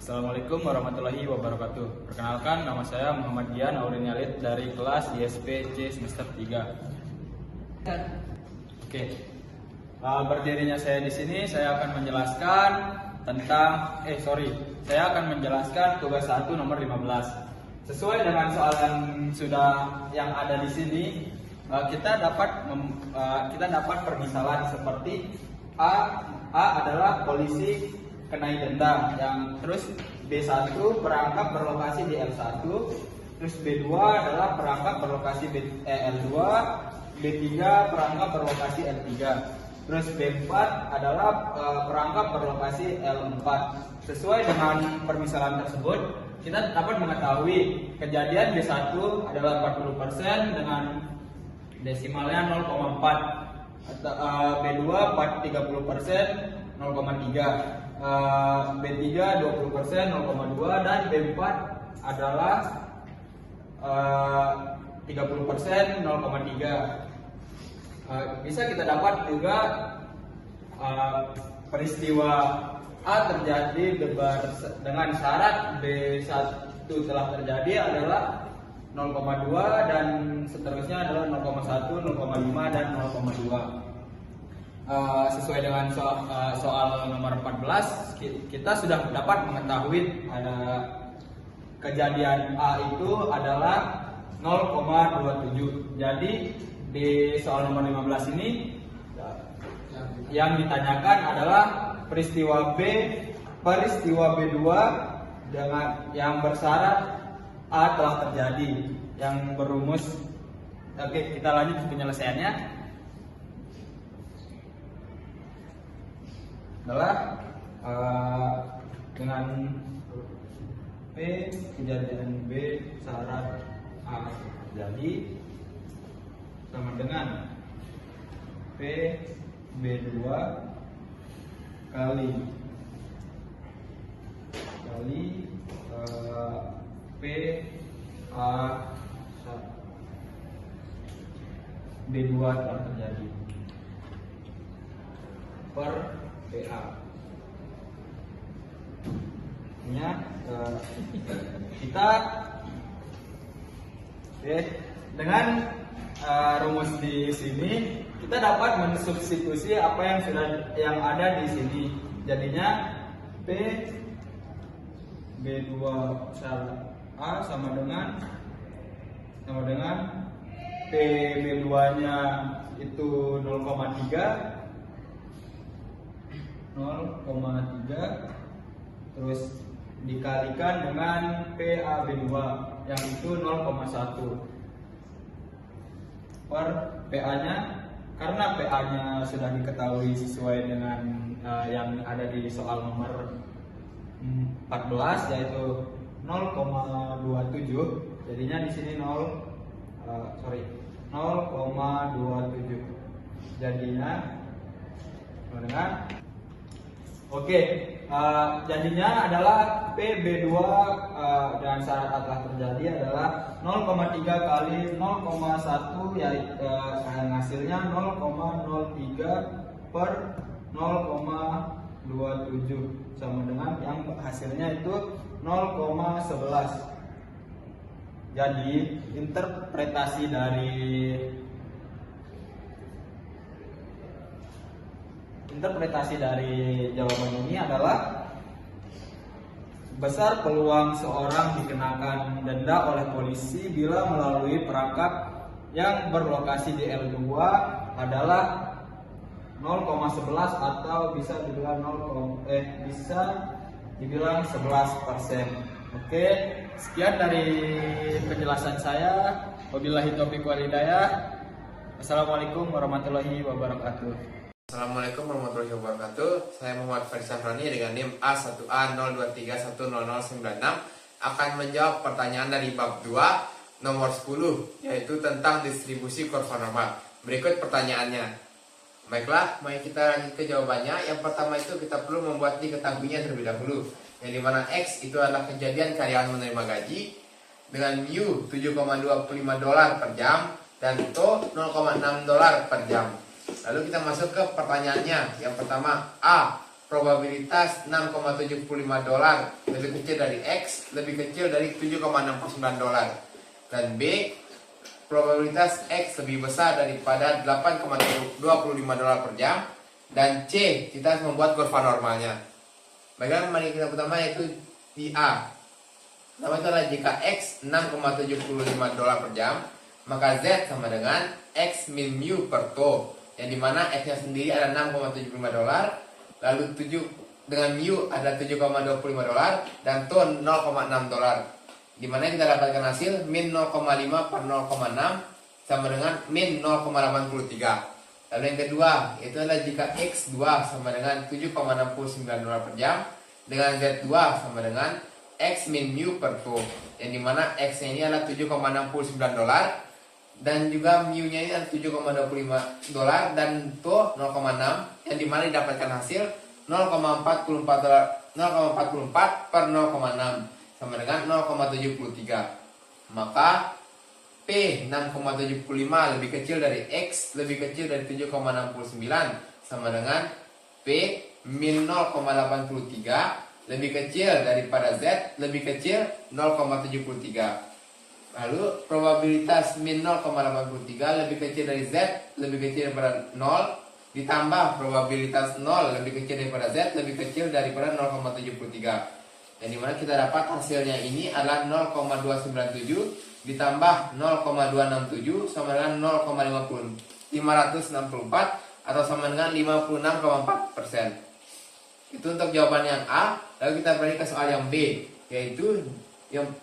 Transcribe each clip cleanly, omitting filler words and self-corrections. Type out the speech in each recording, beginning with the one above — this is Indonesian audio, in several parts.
Assalamualaikum warahmatullahi wabarakatuh. Perkenalkan, nama saya Muhammad Dian Aurelianalid dari kelas ISP C semester 3. Oke. Berdirinya saya di sini, saya akan menjelaskan tentang saya akan menjelaskan tugas 1 nomor 15. Sesuai dengan soal yang ada di sini, kita dapat permisalan seperti A adalah polisi kenai denda, yang terus B1 perangkap berlokasi di L1, terus B2 adalah perangkap berlokasi L2, B3 perangkap berlokasi L3, terus B4 adalah perangkap berlokasi L4. Sesuai dengan permisalan tersebut, kita dapat mengetahui kejadian B1 adalah 40% dengan desimalnya 0,4, B2 30% 0,3, B3 20% 0,2, dan B4 adalah 30% 0,3. Bisa kita dapat juga peristiwa A terjadi dengan syarat B1 telah terjadi adalah 0,2 dan seterusnya adalah 0,1, 0,5 dan 0,2. Sesuai dengan soal nomor 14, kita sudah dapat mengetahui kejadian A itu adalah 0,27. Jadi di soal nomor 15 ini yang ditanyakan adalah peristiwa B2 dengan yang bersyarat A telah terjadi, yang berumus. Oke, kita lanjut ke penyelesaiannya. Adalah dengan P kejadian B syarat A terjadi sama dengan P B2 kali P A B2 telah terjadi per PA. Kita dengan rumus di sini kita dapat mensubstitusi apa yang ada di sini. Jadinya P B2 syarat A sama dengan P B2 nya itu 0,3 terus dikalikan dengan PAB2 yang itu 0,1 per PA nya, karena PA nya sudah diketahui sesuai dengan yang ada di soal nomor 14 yaitu 0,27. jadinya di sini 0,27 jadinya dengan jadinya adalah PB2 dengan syarat A telah terjadi adalah 0,3 kali 0,1 yaitu hasilnya 0,03 per 0,27 sama dengan yang hasilnya itu 0,11. Jadi interpretasi dari jawaban ini adalah besar peluang seorang dikenakan denda oleh polisi bila melalui perangkap yang berlokasi di L2 adalah 0,11 atau bisa dibilang 11%. Oke, sekian dari penjelasan saya. Wabillahi taufiq wal hidayah. Assalamualaikum warahmatullahi wabarakatuh. Assalamualaikum warahmatullahi wabarakatuh. Saya Muhammad Faris Safrani dengan NIM A1A02310096 akan menjawab pertanyaan dari bab 2 nomor 10, yaitu tentang distribusi kurva normal. Berikut pertanyaannya. Baiklah, mari kita lanjut ke jawabannya. Yang pertama itu kita perlu membuat diketahuinya terlebih dahulu, yang dimana X itu adalah kejadian karyawan menerima gaji dengan mu $7,25 per jam dan To $0,6 per jam. Lalu kita masuk ke pertanyaannya. Yang pertama, A probabilitas 6,75 dolar lebih kecil dari X lebih kecil dari 7,69 dolar. Dan B, probabilitas X lebih besar daripada 8,25 dolar per jam. Dan C, kita harus membuat kurva normalnya. Baiklah, mari kita pertama yaitu di A. Pertama itu adalah jika X 6,75 dolar per jam, maka Z sama dengan X min mu per tau, yang dimana X nya sendiri ada 6,75 dolar, lalu 7 dengan mu ada 7,25 dolar, dan tau 0,6 dolar. Dimana kita dapatkan hasil min 0,5 per 0,6 sama dengan min 0,83. Lalu yang kedua, itu adalah jika X2 sama dengan 7,69 dolar per jam, dengan Z2 sama dengan X min mu per tau, yang dimana X nya ini adalah 7,69 dolar, dan juga mu nya ini adalah 7,25 dolar, dan tau 0,6, yang dimana didapatkan hasil 0,44 dolar, 0,44 per 0,6 sama dengan 0,73. Maka P 6,75 lebih kecil dari X lebih kecil dari 7,69 sama dengan P min 0,83 lebih kecil daripada Z lebih kecil 0,73. Lalu probabilitas min 0,83 lebih kecil dari Z lebih kecil daripada 0 ditambah probabilitas 0 lebih kecil daripada Z lebih kecil daripada 0,73. Yang dimana kita dapat hasilnya ini adalah 0,297 ditambah 0,267 sama dengan 564 atau sama dengan 56,4%. Itu untuk jawaban yang A. Lalu kita beralih ke soal yang B, yaitu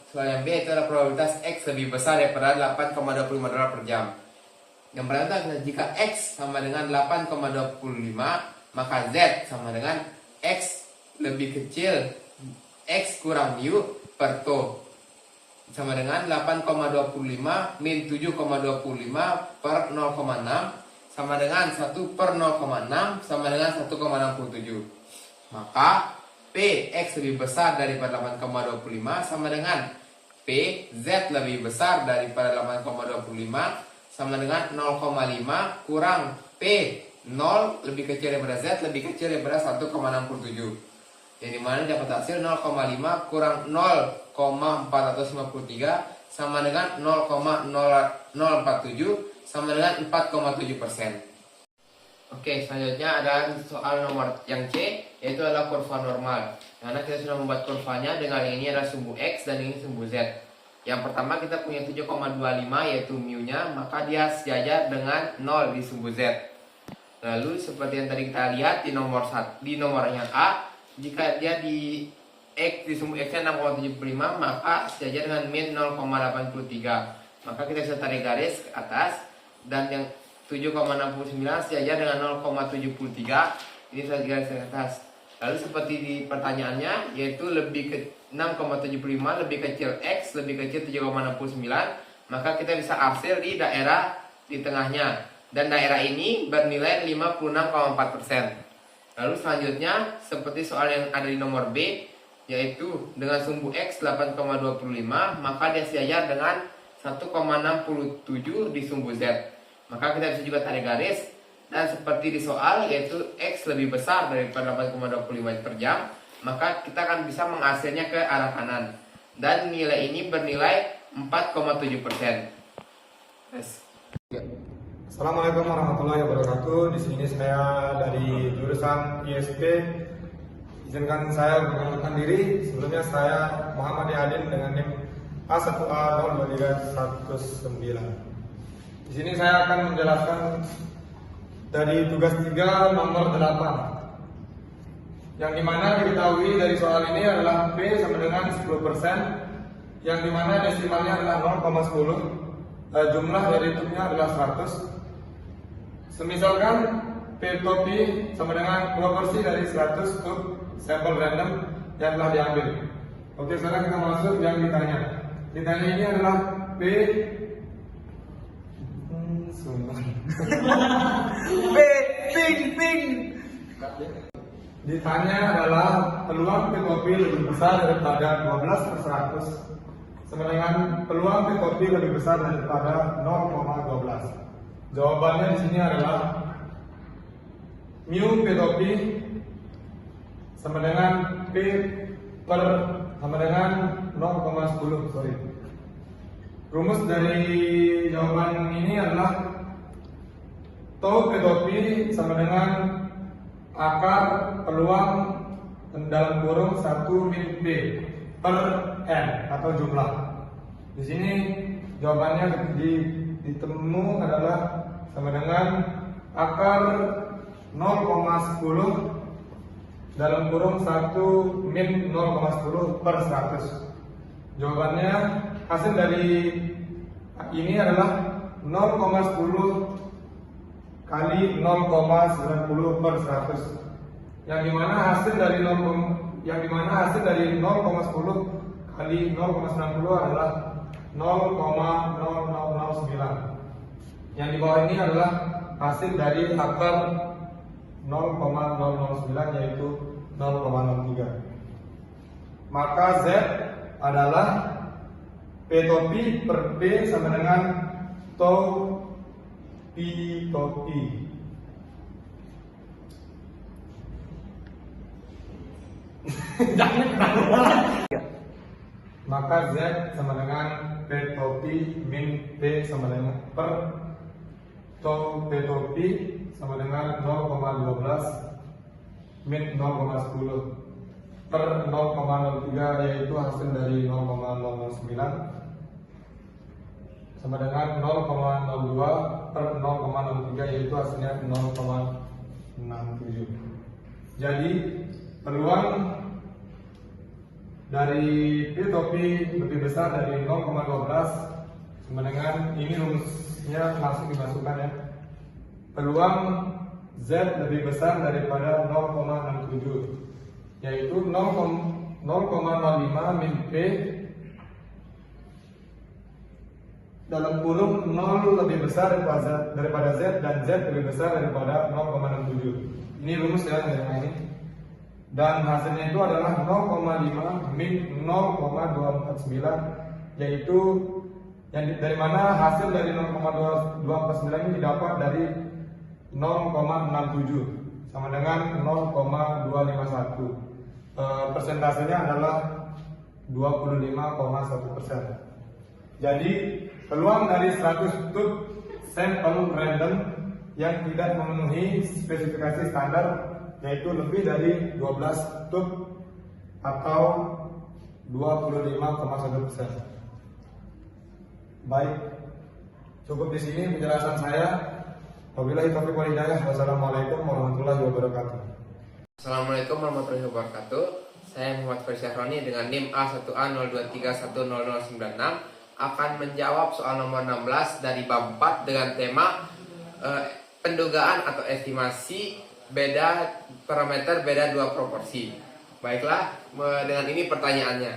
soal yang B itu adalah probabilitas X lebih besar daripada 8,25 dolar per jam. Yang pertama adalah jika X sama dengan 8,25, maka Z sama dengan X lebih kecil X kurang mu per tau, sama dengan 8,25 min 7,25 per 0,6 sama dengan 1 per 0,6 sama dengan 1,67. Maka P X lebih besar daripada 8,25 sama dengan P Z lebih besar daripada 8,25 sama dengan 0,5 kurang P 0 lebih kecil daripada Z lebih kecil daripada 1,67. Yang dimana dapat hasil 0,5 kurang 0,453 sama dengan 0,047 sama dengan 4,7%. Oke, selanjutnya ada soal nomor yang C, yaitu adalah kurva normal. Karena kita sudah membuat kurvanya dengan yang ini adalah sumbu X dan ini sumbu Z. Yang pertama kita punya 7,25 yaitu mu nya, maka dia sejajar dengan 0 di sumbu Z. Lalu seperti yang tadi kita lihat di nomor yang A, jika dia di X di sumbu X nya 6,75 maka sejajar dengan min 0,83. Maka kita bisa tarik garis ke atas, dan yang 7,69 sejajar dengan 0,73. Ini saya garis ke atas. Lalu seperti di pertanyaannya, yaitu lebih ke 6,75 lebih kecil X lebih kecil 7,69, maka kita bisa hasil di daerah di tengahnya, dan daerah ini bernilai 56,4%. Lalu selanjutnya seperti soal yang ada di nomor B, yaitu dengan sumbu X 8,25 maka dia sejajar dengan 1,67 di sumbu Z. Maka kita bisa juga tarik garis, dan seperti di soal yaitu X lebih besar daripada 8,25 per jam, maka kita akan bisa menghasilnya ke arah kanan, dan nilai ini bernilai 4,7%. Yes. Assalamualaikum warahmatullahi wabarakatuh. Di sini saya dari jurusan ISP. Izinkan saya memperkenalkan diri. Sebelumnya saya Muhammad Yadin dengan NIM A1A02319. Di sini saya akan menjelaskan dari tugas 3 nomor 8. Yang dimana diketahui dari soal ini adalah P sama dengan 10%, yang dimana desimalnya adalah 0,10. Jumlah dari tutupnya adalah 100. Semisalkan P to P sama dengan proporsi dari 100 tube sampel random yang telah diambil. Oke, sekarang kita masuk yang ditanya. Ditanya ini adalah P P Ditanya adalah peluang P to P lebih besar daripada 12/100 sama dengan peluang P to P lebih besar daripada 0,12. Jawabannya di sini adalah mu P to P sama dengan P per sama dengan 0,10, sorry. Rumus dari jawaban ini adalah tau P tau P sama dengan akar peluang dalam kurung 1 min P per N atau jumlah. Di sini jawabannya ditemu adalah sama dengan akar 0,10 dalam kurung 1 min 0,10 per 100. Jawabannya hasil dari ini adalah 0,10 kali 0,90 per 100. Yang dimana hasil dari 0,10 kali 0,90 adalah 0,0009. Yang di bawah ini adalah hasil dari akar 0,009 yaitu 0,03. Maka Z adalah P tau P per P sama dengan tau P tau P. Maka Z sama dengan P tau P min P sama dengan per tau P tau P sama dengan 0,12 min 0,10 per 0,03 yaitu hasil dari 0,009 sama dengan 0,02 per 0,03 yaitu hasilnya 0,67. Jadi peluang dari P tau P lebih besar dari 0,12 sama dengan ini rumusnya langsung dimasukkan ya. Peluang Z lebih besar daripada 0,67 yaitu 0,05 min P dalam kurung 0 lebih besar daripada Z dan Z lebih besar daripada 0,67. Ini rumus ya dari ini. Dan hasilnya itu adalah 0,5 min 0,249 yaitu dari mana hasil dari 0,249 ini didapat dari 0,67 sama dengan 0,251. Persentasenya adalah 25,1%. Jadi peluang dari 100 tube sampel random yang tidak memenuhi spesifikasi standar yaitu lebih dari 12 tube atau 25,1%. Baik, cukup di sini penjelasan saya. Wabillahi taufiq wal hidayah. Wassalamualaikum warahmatullahi wabarakatuh. Assalamualaikum warahmatullahi wabarakatuh. Saya Muhammad Farisyahroni dengan NIM A1A023100096 akan menjawab soal nomor 16 dari bab 4 dengan tema pendugaan atau estimasi beda parameter beda dua proporsi. Baiklah, dengan ini pertanyaannya.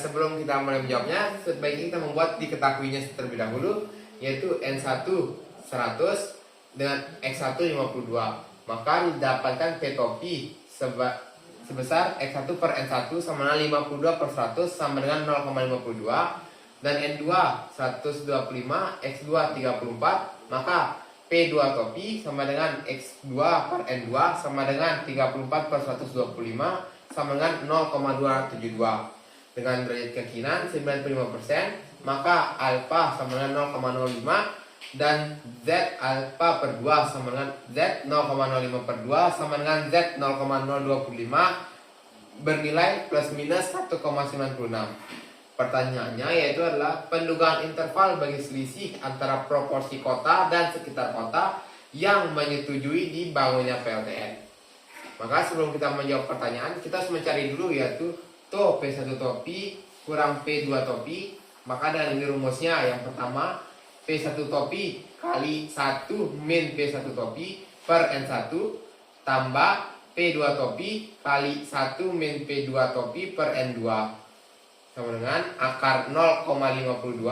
Sebelum kita mulai menjawabnya, sebaiknya kita membuat diketahuinya terlebih dahulu, yaitu N1 100 dengan X1 52. Maka didapatkan P tau P sebesar X1 per N1 sama dengan 52 per 100 sama dengan 0,52 dan N2 125 X2 34. Maka P2 tau P sama dengan X2 per N2 sama dengan 34 per 125 sama dengan 0,272. Dengan derajat keyakinan 95%, maka alfa sama dengan 0,05 dan Z alfa per 2 sama dengan Z 0,05 per 2 sama dengan Z 0,025 bernilai plus minus 1,96. Pertanyaannya yaitu adalah pendugaan interval bagi selisih antara proporsi kota dan sekitar kota yang menyetujui dibangunnya PLTN. Maka sebelum kita menjawab pertanyaan, kita harus mencari dulu yaitu tau P1 tau P kurang P2 tau P. Maka dengan ini rumusnya, yang pertama P1 tau P kali 1 min P1 tau P per N1 tambah P2 tau P kali 1 min P2 tau P per N2 sama dengan akar 0,52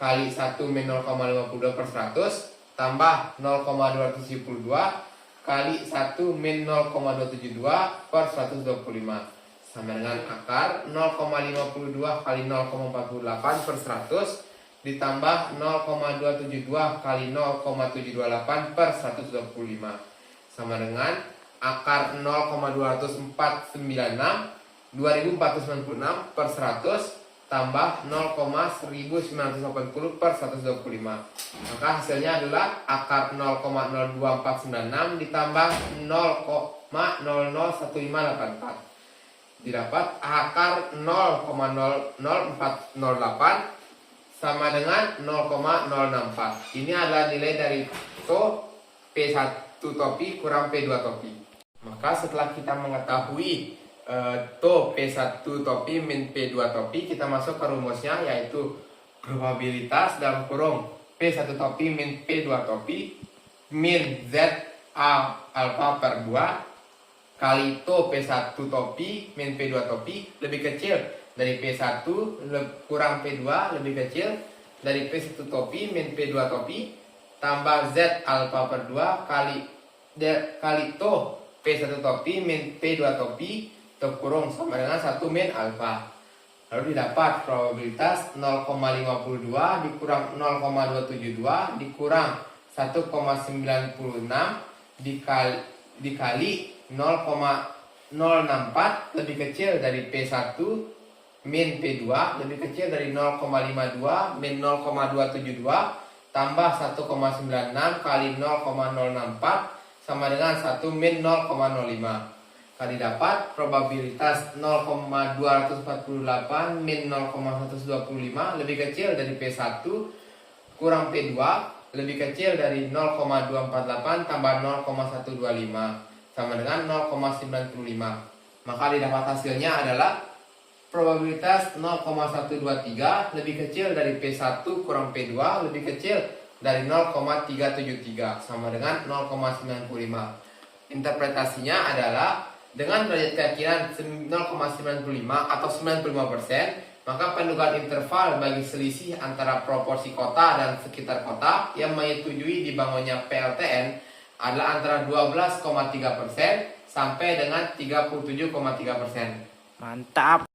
kali 1 min 0,52 per 100 tambah 0,272 kali 1 min 0,272 per 125 sama dengan akar 0,52 kali 0,48 per 100 ditambah 0,272 kali 0,728 per 125 sama dengan akar 0,2496 2496 per 100 tambah 0,1980 per 125. Maka hasilnya adalah akar 0,02496 ditambah 0,001584. Didapat akar 0,00408 sama dengan 0,064. Ini adalah nilai dari P1 topi kurang P2 topi. Maka setelah kita mengetahui P1 topi min P2 topi, kita masuk ke rumusnya, yaitu probabilitas dalam kurung P1 topi min P2 topi min Z A alfa per 2 kali P1 topi min P2 topi lebih kecil dari P1 kurang P2 lebih kecil dari P1 topi min P2 topi tambah Z alfa per 2 kali P1 topi min P2 topi kurung sama dengan 1 min alfa. Lalu didapat probabilitas 0,52 dikurang 0,272 dikurang 1,96 dikali 0,064 lebih kecil dari P1 min P2 lebih kecil dari 0,52 min 0,272 tambah 1,96 kali 0,064 sama dengan 1 min 0,05. Kali dapat probabilitas 0,248 min 0,125 lebih kecil dari P1 kurang P2 lebih kecil dari 0,248 tambah 0,125 sama dengan 0,95. Maka didapat hasilnya adalah probabilitas 0,123 lebih kecil dari P1 kurang P2 lebih kecil dari 0,373 sama dengan 0,95. Interpretasinya adalah dengan derajat keyakinan 0,95 atau 95%, maka pendugaan interval bagi selisih antara proporsi kota dan sekitar kota yang menyetujui dibangunnya PLTN adalah antara 12,3% sampai dengan 37,3%. Mantap.